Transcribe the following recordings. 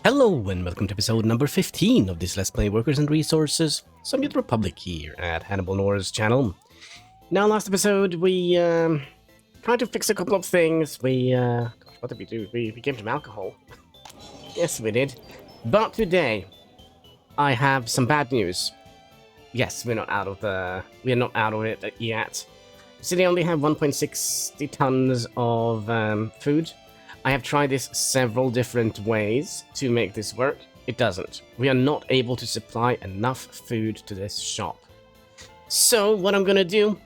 Hello and welcome to episode number 15 of this Let's Play Workers and Resources, Soviet Republic here at HanniballNOR's channel. Now, last episode we tried to fix a couple of things. Gosh, what did we do? We gave them alcohol. Yes, we did. But today I have some bad news. Yes, we are not out of it yet. So they only have 1.60 tons of food. I have tried this several different ways to make this work. It doesn't. We are not able to supply enough food to this shop. So what I'm gonna do,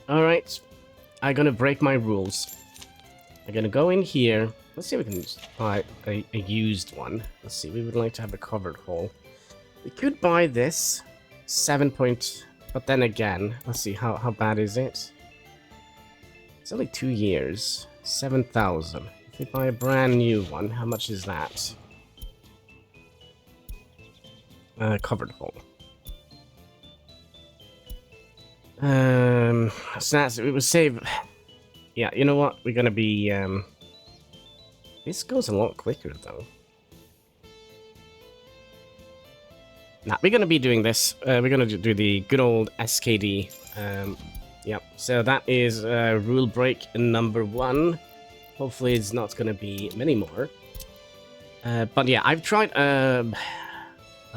alright, I'm gonna break my rules. I'm gonna go in here. Let's see if we can buy a used one. Let's see, we would like to have a covered haul. We could buy this 7 point, but then again, let's see, how bad is it? It's only 2 years, 7,000. If we buy a brand new one, how much is that? Covered hole. So that's, it would save. Yeah, you know what? We're gonna be. This goes a lot quicker though. Nah, we're gonna be doing this. We're gonna do the good old SKD. Yep. So that is rule break number 1. Hopefully it's not going to be many more. But yeah, I've tried a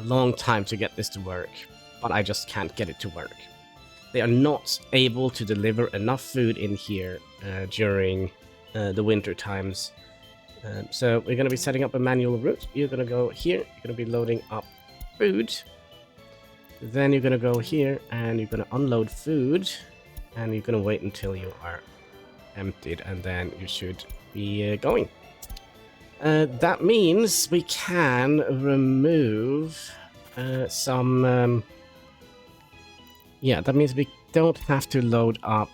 long time to get this to work, but I just can't get it to work. They are not able to deliver enough food in here during the winter times. So we're going to be setting up a manual route. You're going to go here, you're going to be loading up food. Then you're going to go here and you're going to unload food. And you're going to wait until you are emptied, and then you should be going. That means we can remove some. Yeah, that means we don't have to load up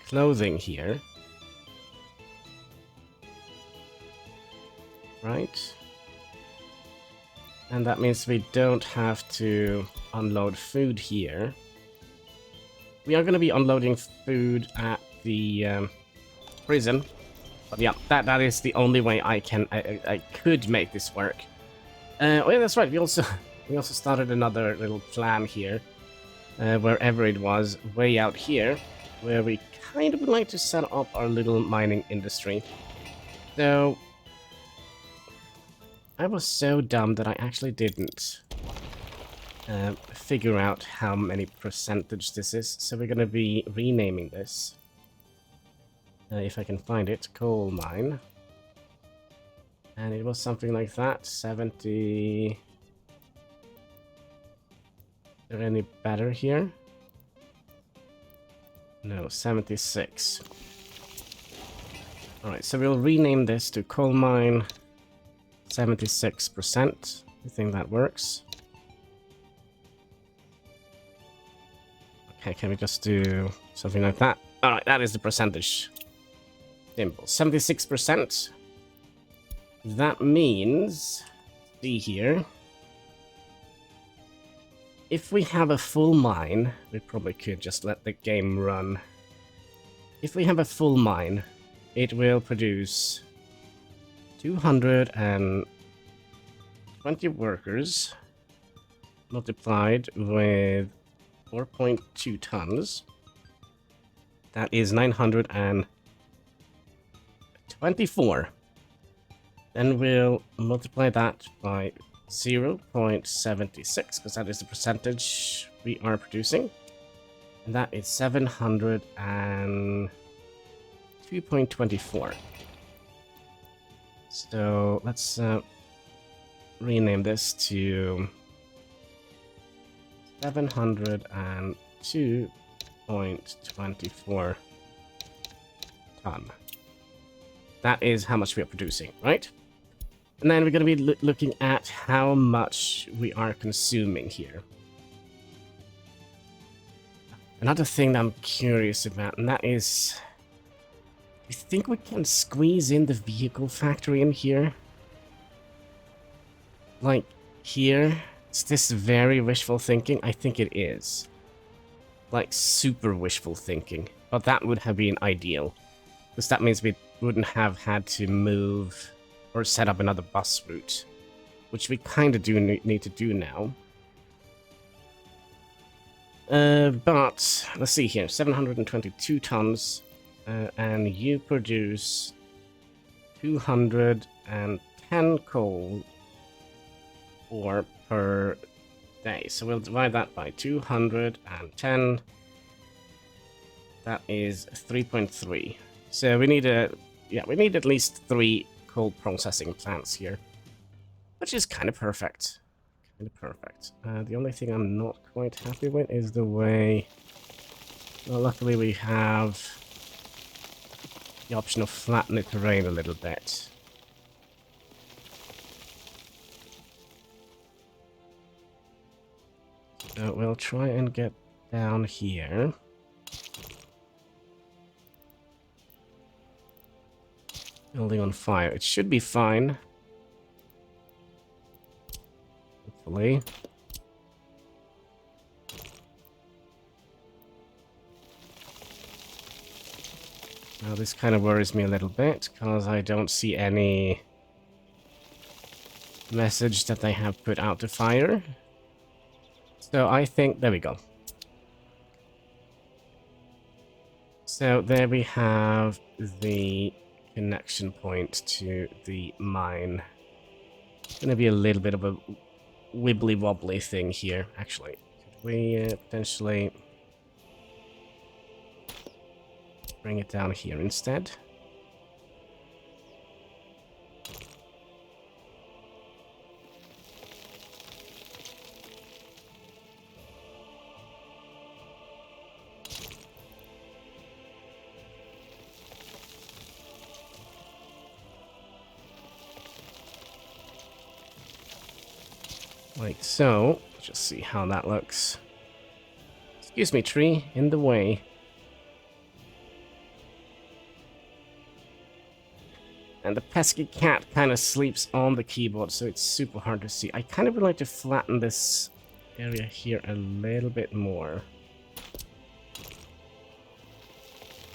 clothing here, right? And that means we don't have to unload food here. We are going to be unloading food at the prison, but yeah, that is the only way I could make this work. Oh yeah, that's right. We also started another little plan here, wherever it was, way out here, where we kind of would like to set up our little mining industry. So I was so dumb that I actually didn't figure out how many percentage this is, so we're going to be renaming this. If I can find it, coal mine. And it was something like that, 70... Is there any better here? No, 76. Alright, so we'll rename this to coal mine 76%. I think that works. Okay, can we just do something like that? Alright, that is the percentage symbol. 76%. That means, see here, if we have a full mine, we probably could just let the game run. If we have a full mine, it will produce 220 workers multiplied with 4.2 tons. That is 924. Then we'll multiply that by 0.76, because that is the percentage we are producing. And that is 702.24. So let's rename this to 702.24 ton. That is how much we are producing, right? And then we're going to be looking at how much we are consuming here. Another thing that I'm curious about, and that is, you think we can squeeze in the vehicle factory in here? Like, here? Is this very wishful thinking? I think it is. Like, super wishful thinking. But that would have been ideal. Because that means we wouldn't have had to move or set up another bus route, which we kind of do need to do now. But let's see here, 722 tons, and you produce 210 coal ore per day. So we'll divide that by 210. That is 3.3. So we need we need at least 3 coal processing plants here, which is kind of perfect. The only thing I'm not quite happy with is the way... Well, luckily we have the option of flatten the terrain a little bit. So we'll try and get down here. Building on fire. It should be fine. Hopefully. Now this kind of worries me a little bit, because I don't see any message that they have put out to fire. So I think... There we go. So there we have the connection point to the mine. It's going to be a little bit of a wibbly-wobbly thing here, actually. Could we potentially bring it down here instead? Like so. Just see how that looks. Excuse me, tree, in the way. And the pesky cat kind of sleeps on the keyboard, so it's super hard to see. I kind of would like to flatten this area here a little bit more.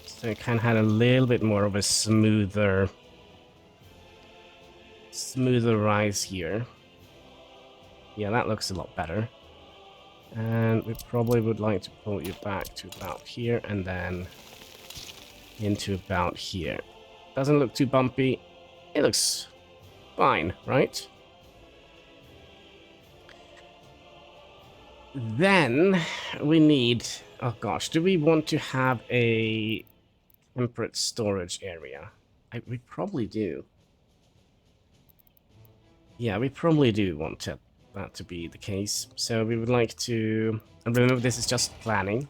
So it kind of had a little bit more of a smoother rise here. Yeah, that looks a lot better. And we probably would like to pull you back to about here and then into about here. Doesn't look too bumpy. It looks fine, right? Then we need... Oh gosh, do we want to have a temperate storage area? We probably do. Yeah, we probably do want that to be the case. So we would like to... And remember, this is just planning.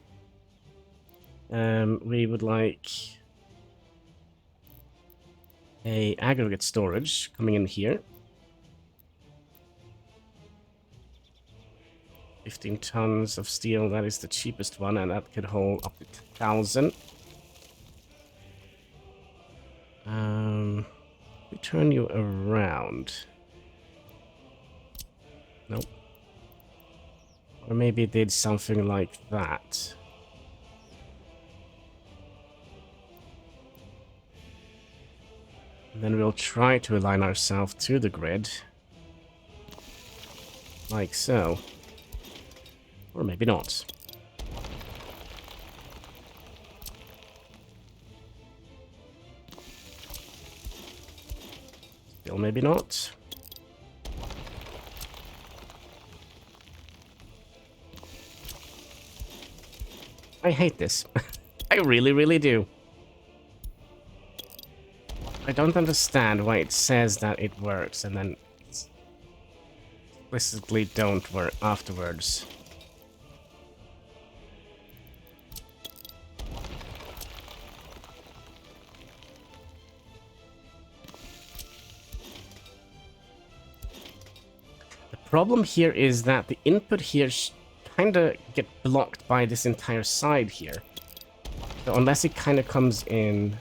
We would like a aggregate storage coming in here. 15 tons of steel, that is the cheapest one, and that could hold up to 1,000. We turn you around. Nope. Or maybe it did something like that. And then we'll try to align ourselves to the grid. Like so. Or maybe not. Still maybe not. I hate this. I really, really do. I don't understand why it says that it works and then explicitly don't work afterwards. The problem here is that the input here kind of get blocked by this entire side here. So unless it kind of comes in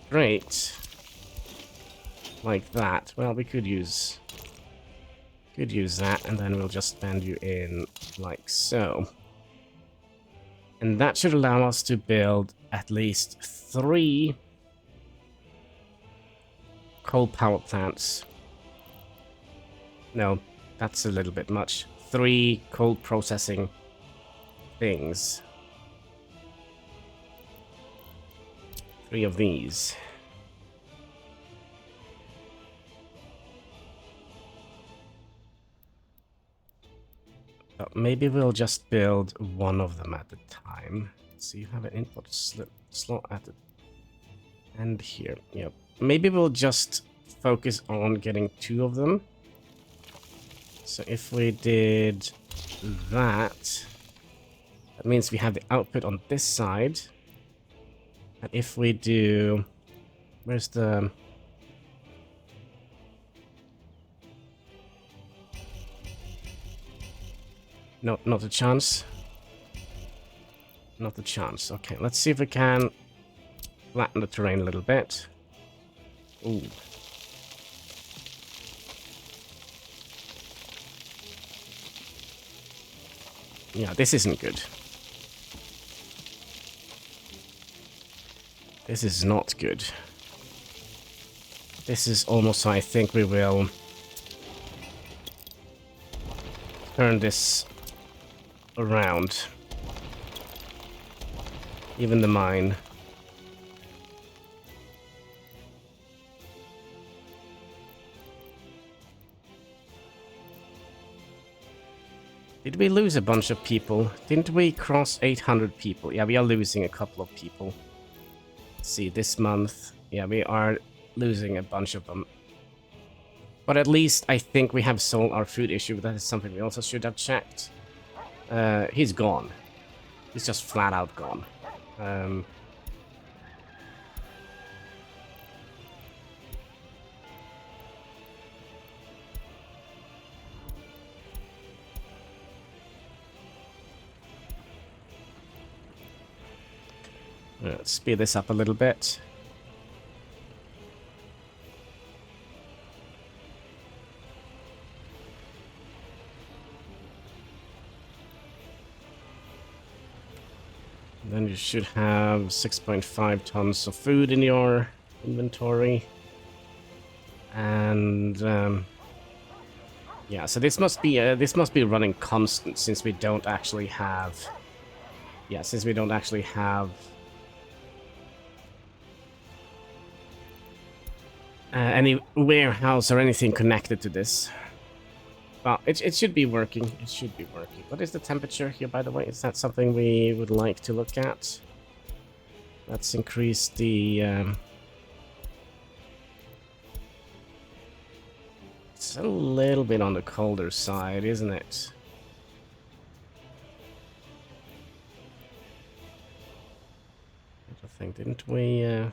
straight like that, well, we could use that, and then we'll just bend you in like so. And that should allow us to build at least 3 coal power plants. No, that's a little bit much. 3 coal processing things. 3 of these. But maybe we'll just build one of them at a time. So you have an input slot at the end here. Yep. Maybe we'll just focus on getting 2 of them. So if we did that, that means we have the output on this side. And if we do... Where's the... No, not a chance. Not a chance. Okay, let's see if we can flatten the terrain a little bit. Ooh. Yeah, this isn't good. This is not good. This is almost, I think we will turn this around. Even the mine. Did we lose a bunch of people? Didn't we cross 800 people? Yeah, we are losing a couple of people. Let's see, this month. Yeah, we are losing a bunch of them. But at least I think we have solved our food issue. That is something we also should have checked. He's gone. He's just flat out gone. Let's speed this up a little bit. Then you should have 6.5 tons of food in your inventory. And yeah, so this must be running constant since we don't actually have any warehouse or anything connected to this. Well, it should be working. It should be working. What is the temperature here, by the way? Is that something we would like to look at? Let's increase the... It's a little bit on the colder side, isn't it? I think, didn't we...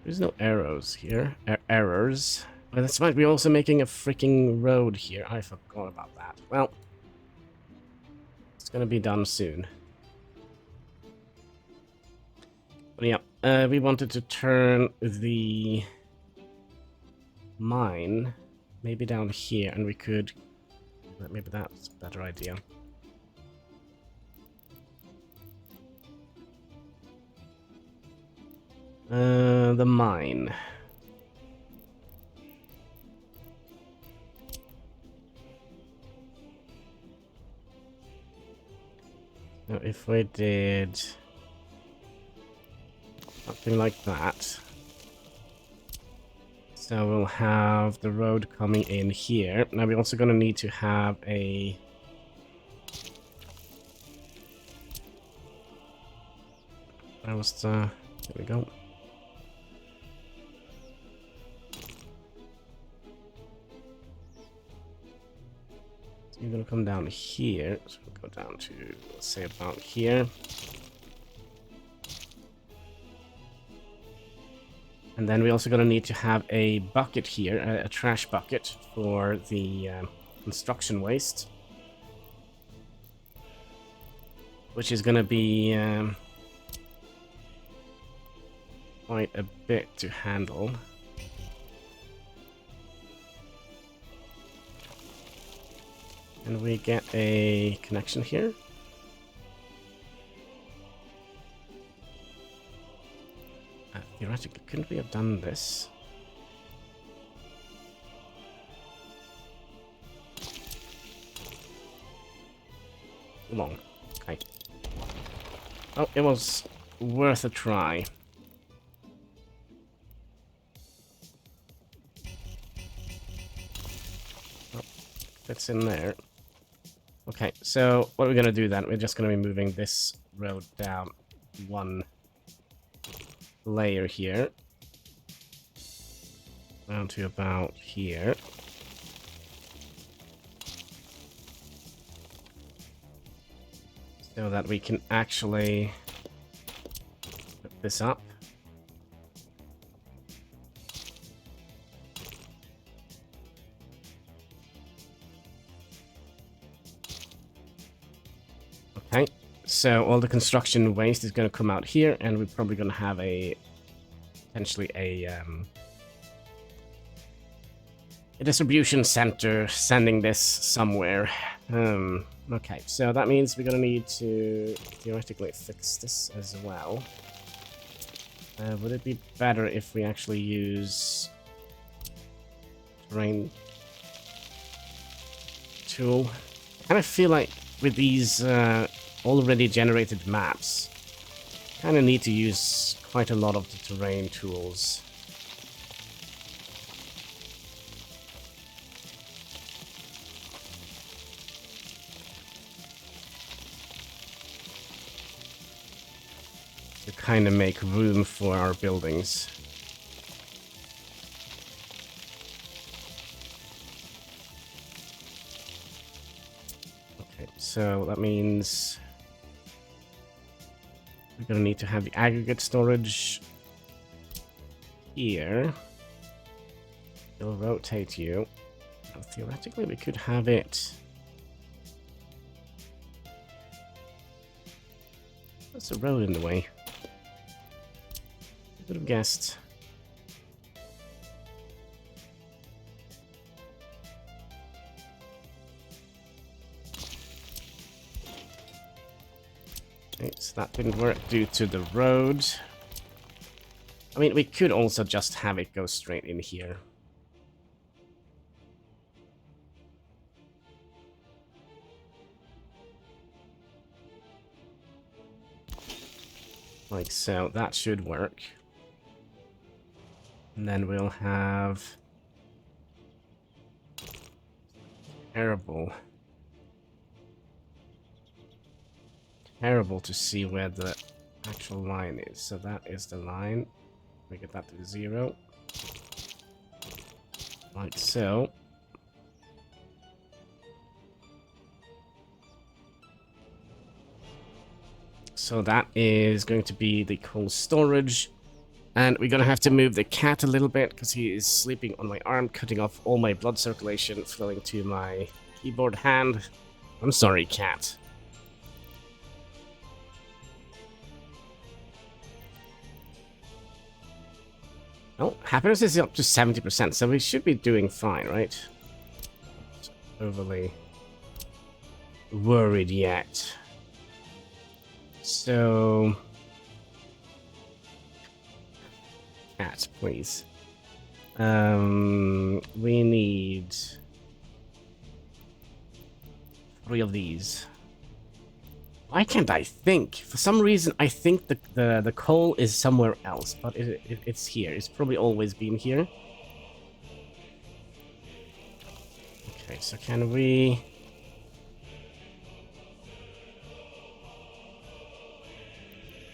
There's no arrows here. Errors. Oh, that's right, we're also making a freaking road here. I forgot about that. Well, it's gonna be done soon. But yeah, we wanted to turn the mine maybe down here, and we could... Maybe that's a better idea. The mine. Now, if we did something like that, so we'll have the road coming in here. Now we're also going to need to have a... That was the... There we go. You're gonna come down here, so we'll go down to, let's say, about here. And then we're also gonna need to have a bucket here, a trash bucket for the construction waste. Which is gonna be quite a bit to handle. And we get a connection here. theoretically, couldn't we have done this? Long. Okay. Oh, it was worth a try. Oh, fits in there. Okay, so what we're gonna do then, we're just gonna be moving this road down one layer here. Down to about here. So that we can actually put this up. Okay, so all the construction waste is going to come out here, and we're probably going to have potentially a distribution center sending this somewhere. Okay, so that means we're going to need to theoretically fix this as well. Would it be better if we actually use terrain tool? I kind of feel like with these already generated maps, kind of need to use quite a lot of the terrain tools. To kind of make room for our buildings. Okay, so that means we're gonna need to have the aggregate storage here. It'll rotate you. Now, theoretically, we could have it. What's the road in the way? I could have guessed. Okay, so that didn't work due to the road. I mean, we could also just have it go straight in here. Like so, that should work. And then we'll have... Terrible to see where the actual line is. So that is the line. We get that to 0. Like so. So that is going to be the coal storage. And we're going to have to move the cat a little bit because he is sleeping on my arm, cutting off all my blood circulation flowing to my keyboard hand. I'm sorry, cat. Oh, happiness is up to 70%, so we should be doing fine, right? Not overly worried yet. So... Cat, please. We need 3 of these. Why can't I think? For some reason, I think the coal is somewhere else, but it's here. It's probably always been here. Okay, so can we...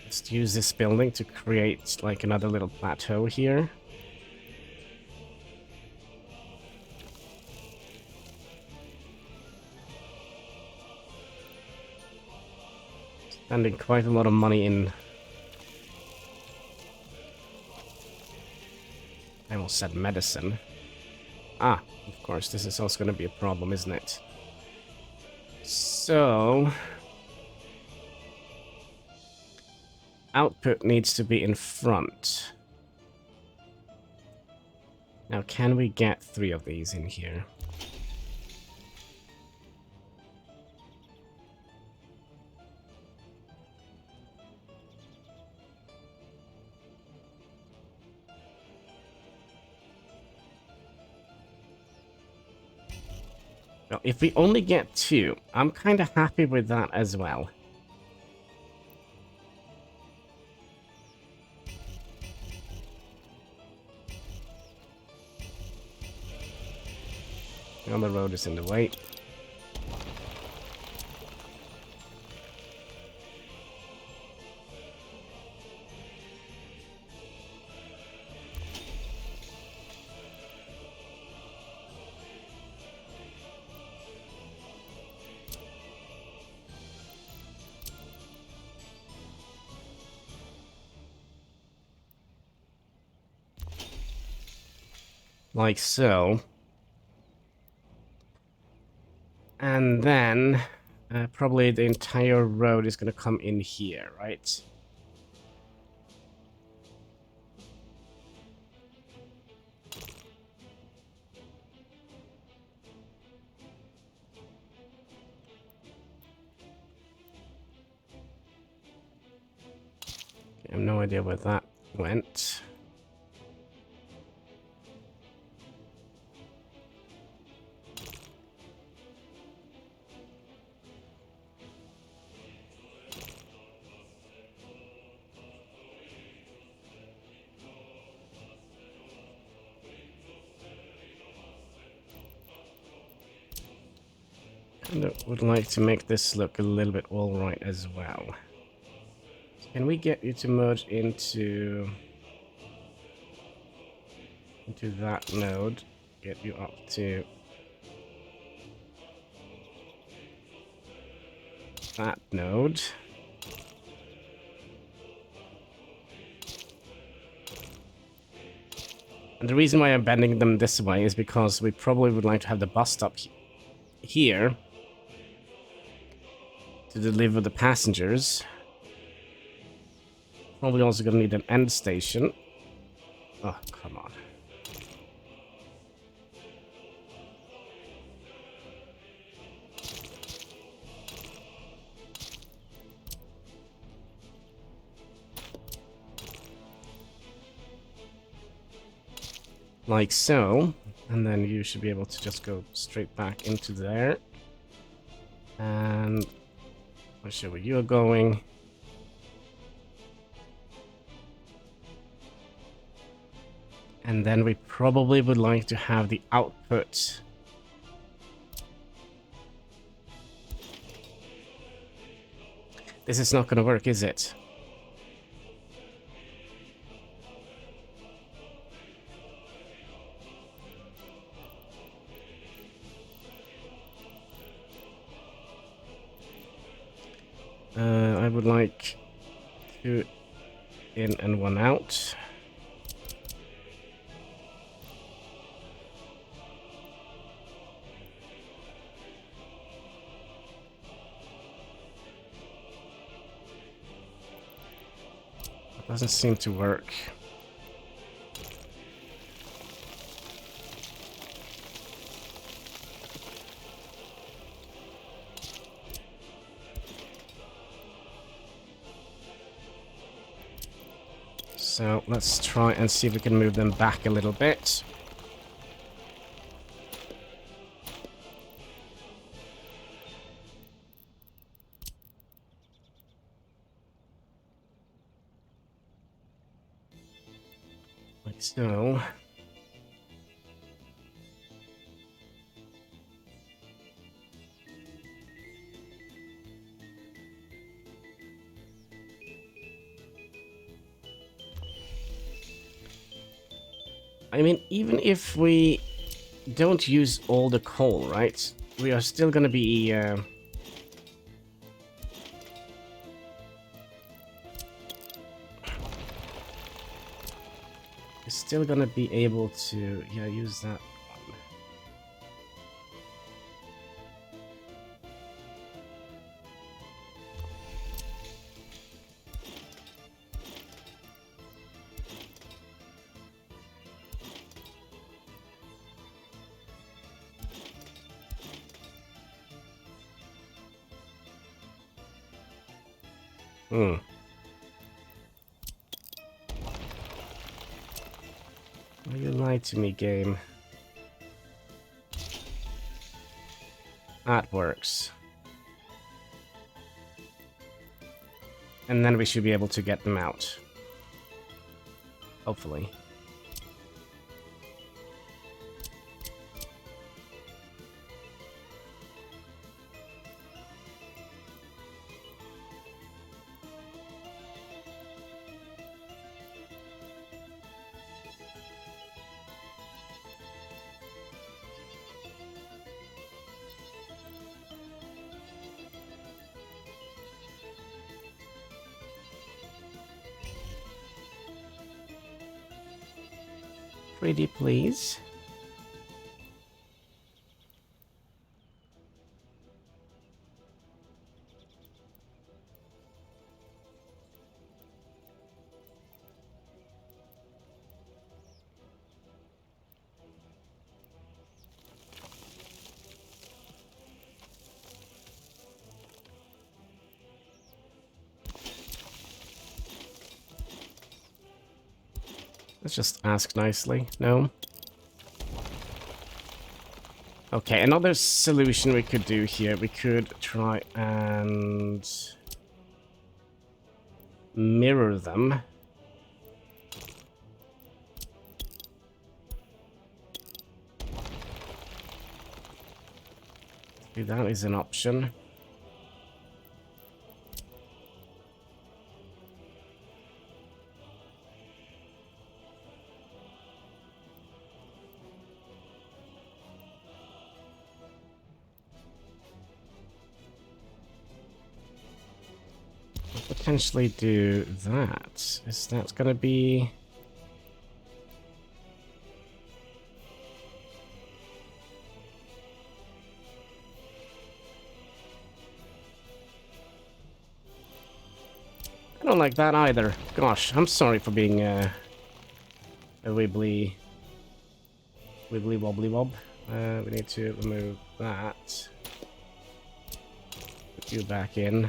Just use this building to create, like, another little plateau here. Spending quite a lot of money in... I almost said medicine. Ah, of course, this is also going to be a problem, isn't it? So... Output needs to be in front. Now, can we get 3 of these in here? Well, if we only get 2, I'm kind of happy with that as well. The road is in the way. Like so. And then probably the entire road is going to come in here, right? I have no idea where that went. And I would like to make this look a little bit all right as well. Can we get you to merge into that node? Get you up to that node. And the reason why I'm bending them this way is because we probably would like to have the bus stop here to deliver the passengers. Probably also gonna need an end station. Oh, come on. Like so. And then you should be able to just go straight back into there. And not sure where you're going. And then we probably would like to have the output. This is not going to work, is it? I would like 2 in and 1 out. That doesn't seem to work. So let's try and see if we can move them back a little bit. Like so. I mean, even if we don't use all the coal, right? We are still gonna be... still gonna be able to, yeah, use that one. You lied to me, game. That works. And then we should be able to get them out. Hopefully. Pretty please. Let's just ask nicely. No? Okay, another solution we could do here. We could try and mirror them. See, that is an option. Potentially do that. Is that gonna be... I don't like that either. Gosh, I'm sorry for being a wibbly wobbly wob. We need to remove that. Put you back in.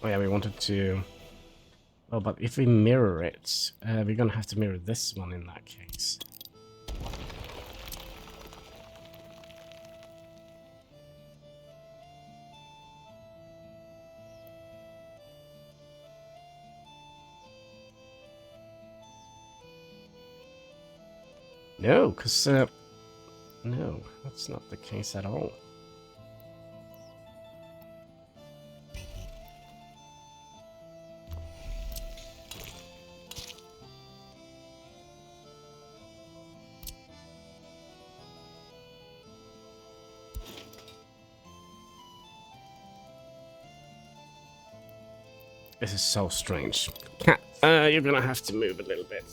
Oh yeah, we wanted to... Oh, but if we mirror it, we're gonna have to mirror this one in that case. No, because... no, that's not the case at all. This is so strange. Cat, you're gonna have to move a little bit.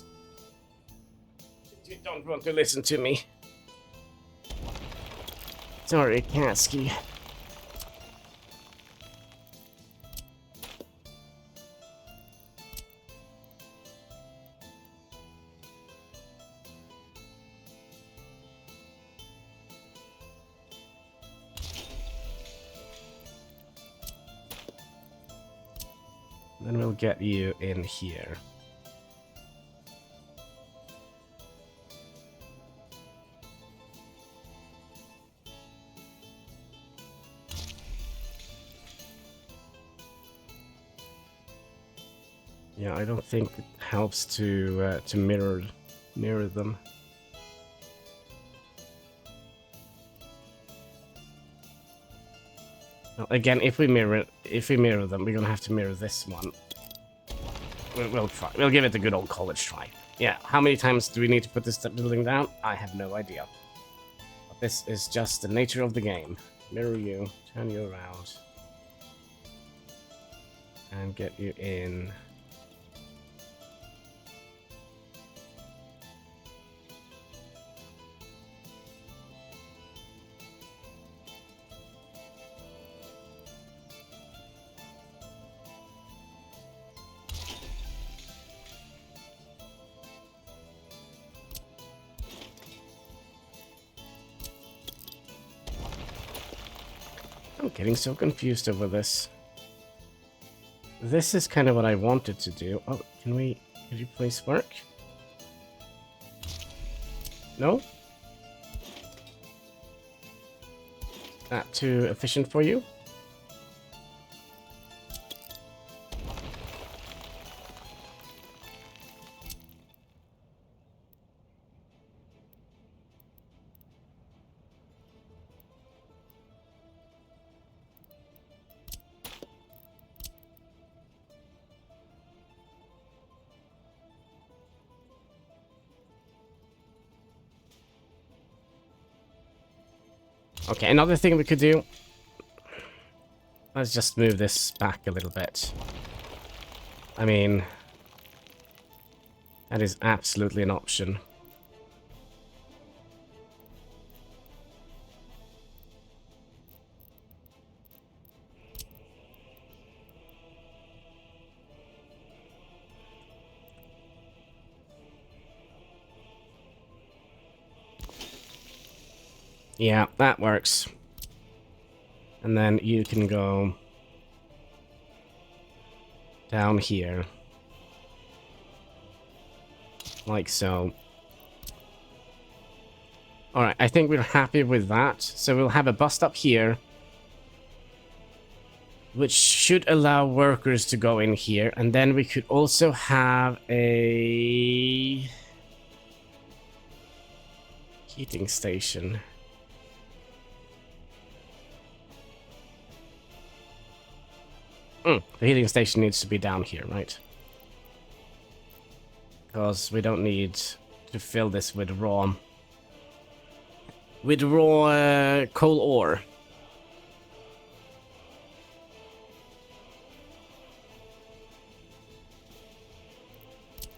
You don't want to listen to me. Sorry, Kasky. Then we'll get you in here. Yeah, I don't think it helps to mirror them. Well, again, if we mirror them, we're gonna have to mirror this one. We'll try. We'll give it a good old college try. Yeah, how many times do we need to put this building down? I have no idea. But this is just the nature of the game. Mirror you, turn you around, and get you in. getting so confused over this. This is kind of what I wanted to do. Oh, can you place work? No? That too efficient for you? Okay, another thing we could do. Let's just move this back a little bit. I mean, that is absolutely an option. Yeah, that works. And then you can go down here. Like so. Alright, I think we're happy with that. So we'll have a bust up here, which should allow workers to go in here. And then we could also have a heating station. The heating station needs to be down here, right? Because we don't need to fill this with raw coal ore.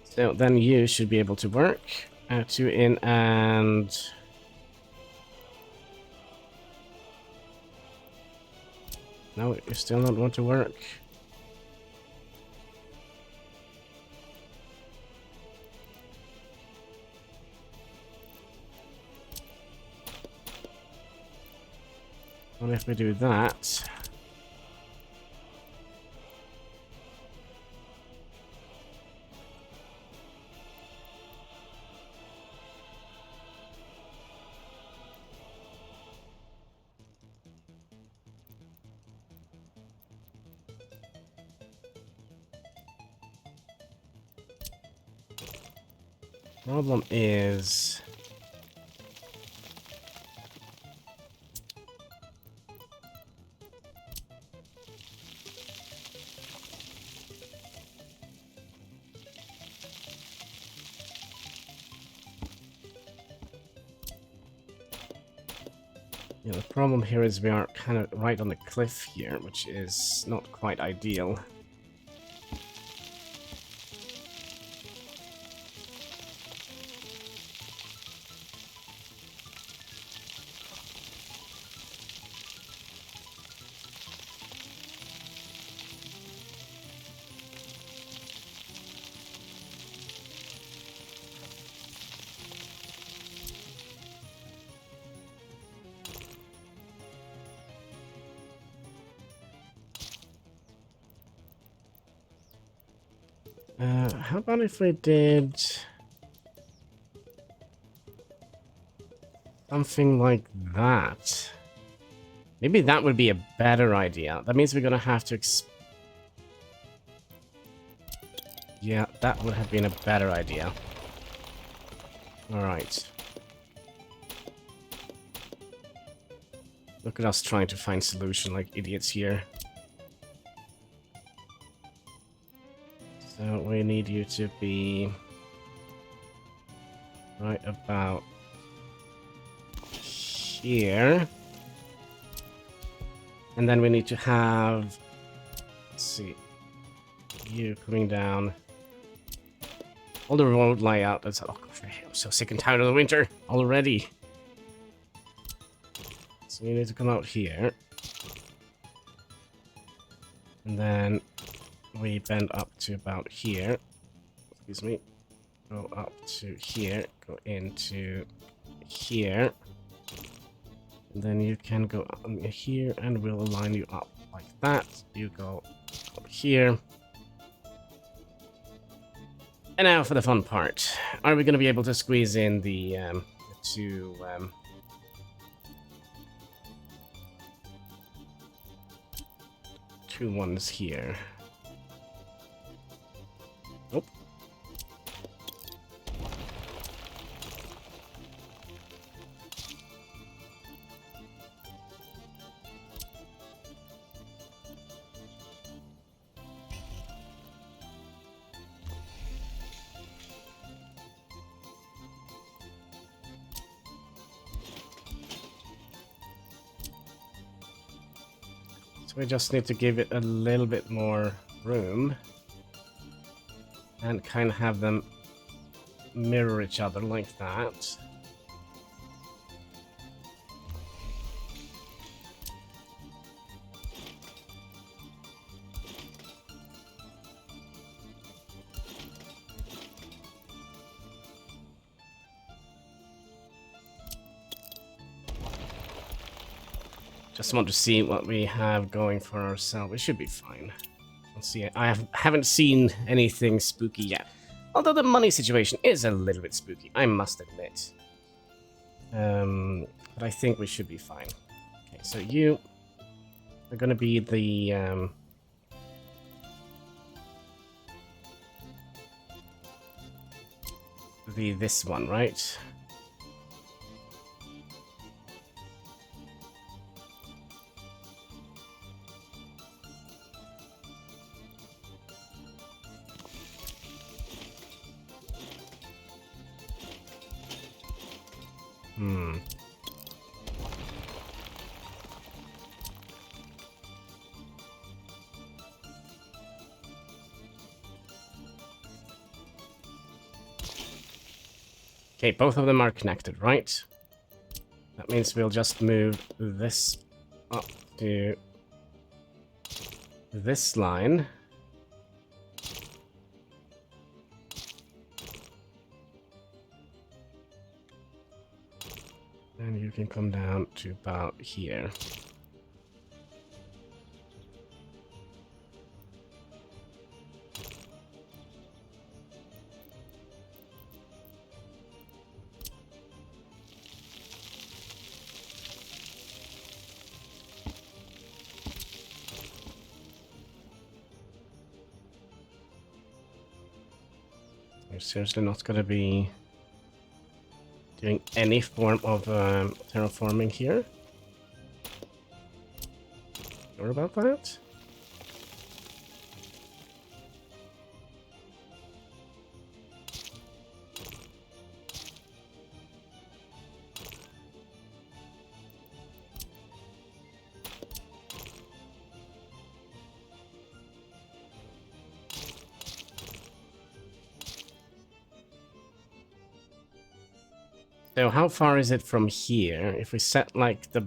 So then you should be able to work. Two in and... No, you still don't want to work. What if we do that? Problem is... Yeah, the problem here is we are kind of right on the cliff here, which is not quite ideal. How about if we did something like that? Maybe that would be a better idea. That means we're gonna have to yeah, that would have been a better idea. Alright. Look at us trying to find solution like idiots here. So we need you to be right about here. And then we need to have, let's see, you coming down. All the road layout. That's, oh, I'm so sick and tired of the winter already. So we need to come out here. And then we bend up to about here. Excuse me. Go up to here. Go into here. Then you can go here and we'll align you up like that. You go over here. And now for the fun part. Are we going to be able to squeeze in the two ones here? Nope. We just need to give it a little bit more room and kind of have them mirror each other like that. Just want to see what we have going for ourselves. We should be fine. Let's see. Haven't seen anything spooky yet. Although the money situation is a little bit spooky, I must admit. But I think we should be fine. Okay, so you are going to be this one, right? Okay, both of them are connected, right? That means we'll just move this up to this line. And you can come down to about here. You're seriously not going to be doing any form of terraforming here? Sure about that? So how far is it from here? If we set like the...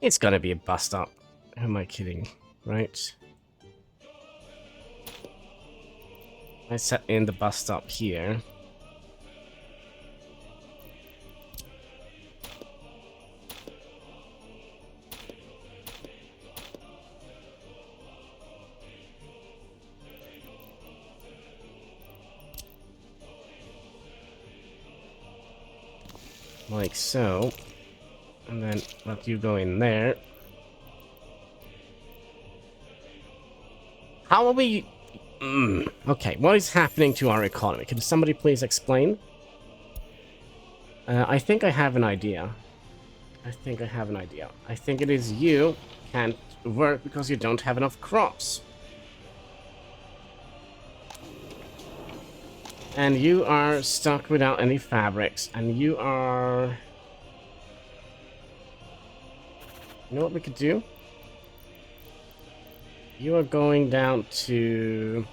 It's gonna be a bust up. Who am I kidding? Right? I set in the bus stop here. Like so. And then let you go in there. How are we... Okay, what is happening to our economy? Can somebody please explain? I think I have an idea. I think it is you can't work because you don't have enough crops. And you are stuck without any fabrics, and you are... You know what we could do? You are going down to...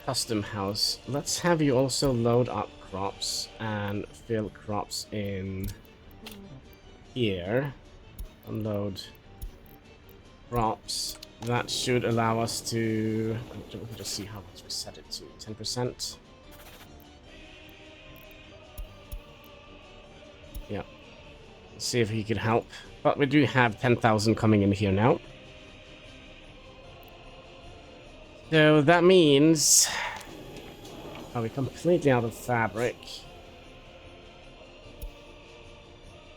Custom house. Let's have you also load up crops and fill crops in here. Unload crops. That should allow us to... Just see how much we set it to. 10%. Yeah. Let's see if he could help. But we do have 10,000 coming in here now. So that means... Are we completely out of fabric?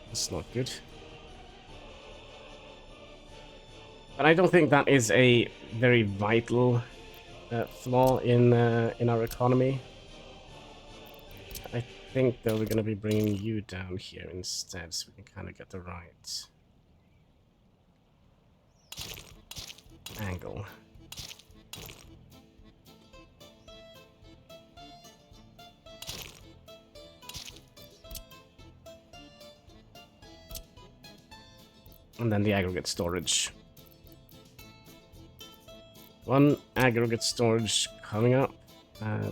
That's not good. But I don't think that is a very vital flaw in our economy. I think, though, we're going to be bringing you down here instead, so we can kind of get the right angle. And then the aggregate storage. One aggregate storage coming up.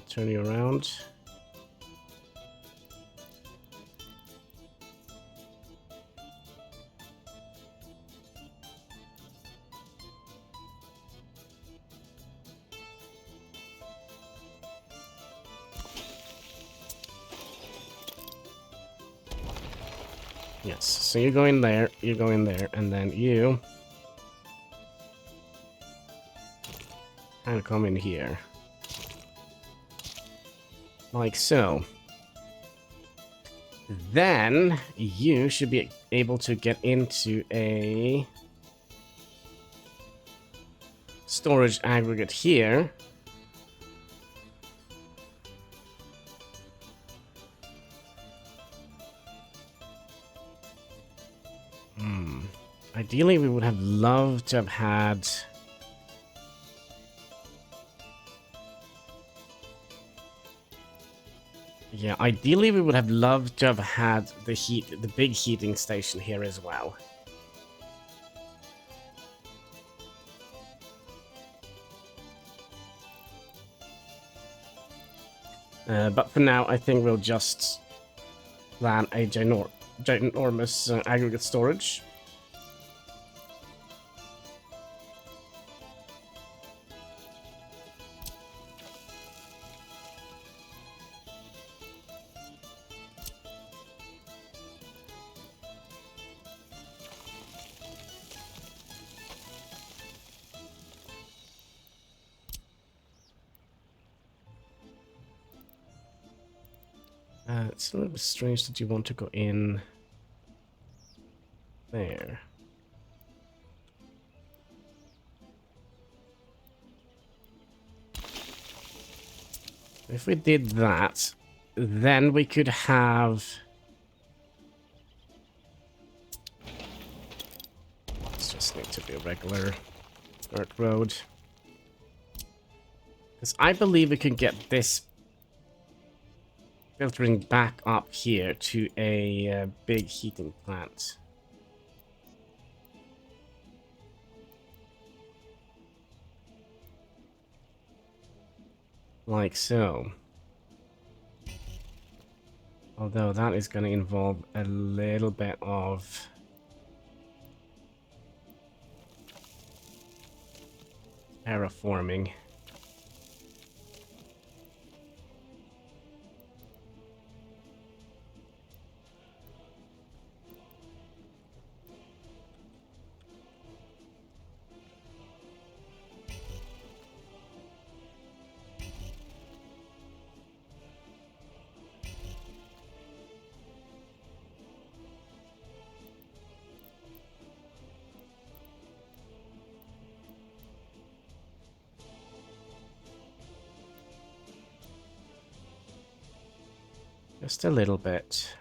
Turn you around. Yes, so you go in there, and then you kind of come in here. Like so. Then you should be able to get into a storage aggregate here. Ideally, we would have loved to have had... Yeah, ideally we would have loved to have had the big heating station here as well. But for now, I think we'll just plan a ginormous aggregate storage. It's a little bit strange that you want to go in there. If we did that, then we could have... This just need to be a regular dirt road. Because I believe we can get this filtering back up here to a big heating plant. Like so. Although that is going to involve a little bit of terraforming. Just a little bit.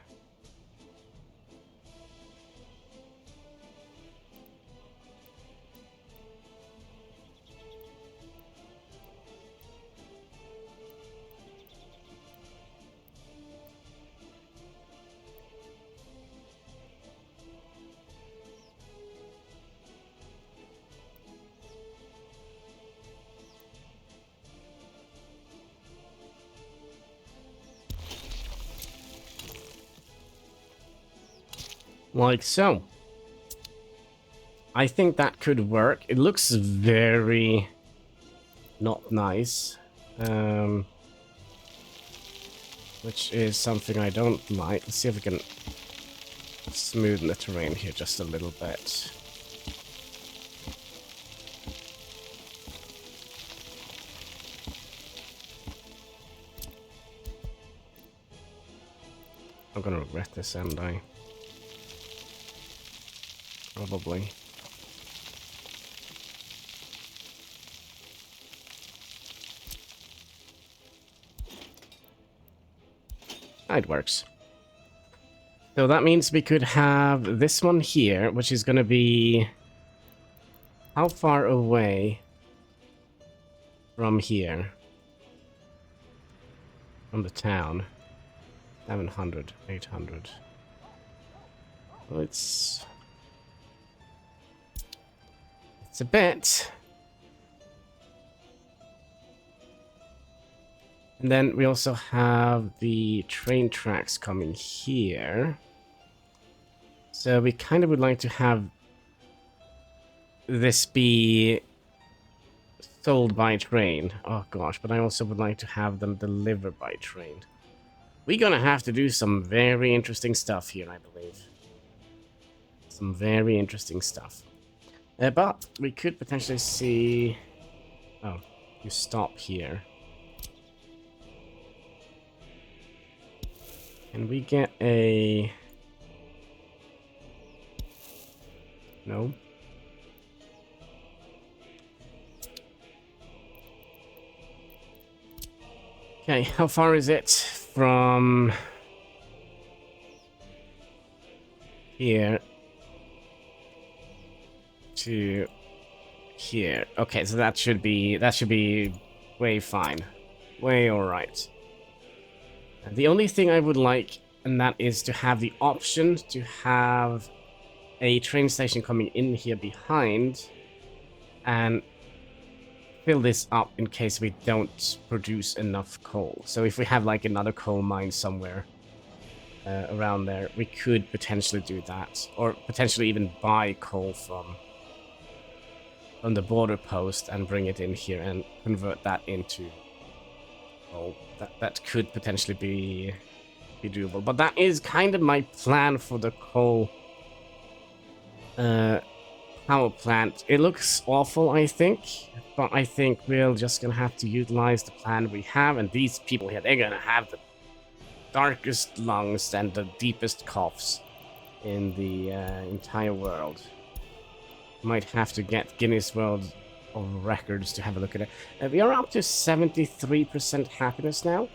Like so. I think that could work. It looks very not nice. Which is something I don't like. Let's see if we can smoothen the terrain here just a little bit. I'm gonna regret this, aren't I? Probably. It works. So that means we could have this one here, which is gonna be... How far away from here? From the town? 700, 800. Well, it's a bit. And then we also have the train tracks coming here. So we kind of would like to have this be sold by train. Oh gosh, but I also would like to have them delivered by train. We're gonna have to do some very interesting stuff here, I believe. Some very interesting stuff. But we could potentially see... Oh, you stop here. Can we get a... No. Okay, how far is it from here to here? Okay, so that should be way fine. Way alright. The only thing I would like, and that is to have the option to have a train station coming in here behind and fill this up in case we don't produce enough coal. So if we have like another coal mine somewhere around there, we could potentially do that, or potentially even buy coal from the border post and bring it in here and convert that into coal. That could potentially be doable, but that is kind of my plan for the coal power plant. It looks awful, I think, but I think we're just gonna have to utilize the plan we have, and these people here, they're gonna have the darkest lungs and the deepest coughs in the entire world. Might have to get Guinness World of Records to have a look at it. We are up to 73% happiness now,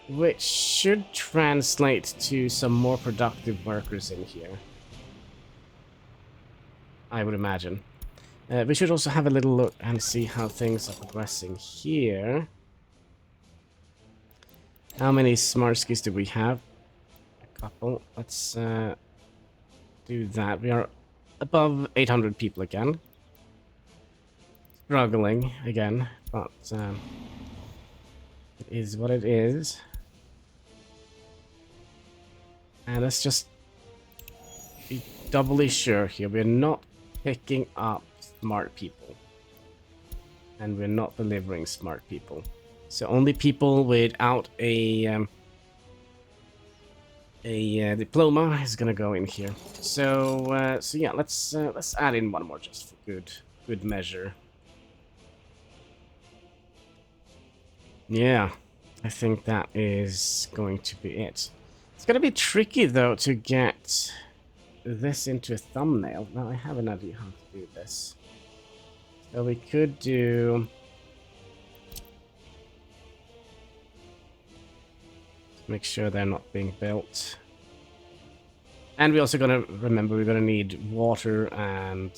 which should translate to some more productive workers in here, I would imagine. We should also have a little look and see how things are progressing here. How many Smarskis do we have? A couple. Let's do that. We are above 800 people again. Struggling again, but it is what it is. And let's just be doubly sure here. We're not picking up smart people. And we're not delivering smart people. So only people without a diploma is gonna go in here. So yeah, let's add in one more just for good measure. Yeah, I think that is going to be it. It's gonna be tricky though to get this into a thumbnail. Now I have an idea how to do this. So we could do... Make sure they're not being built. And we're also gonna remember we're gonna need water and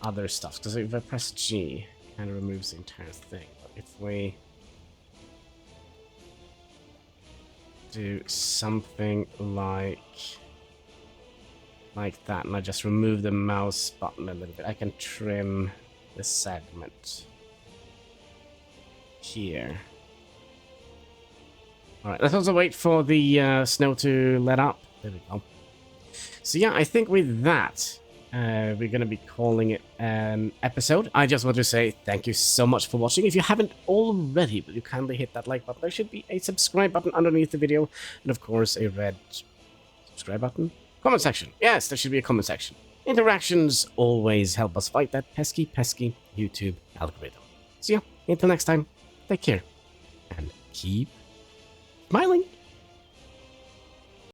other stuff. Because if I press G, it kind of removes the entire thing. But if we do something like that, and I just remove the mouse button a little bit, I can trim the segment here. Alright, let's also wait for the snow to let up. There we go. So yeah, I think with that, we're going to be calling it an episode. I just want to say thank you so much for watching. If you haven't already, will you kindly hit that like button? There should be a subscribe button underneath the video, and of course a red subscribe button. Comment section. Yes, there should be a comment section. Interactions always help us fight that pesky YouTube algorithm. So yeah, until next time, take care and keep smiling.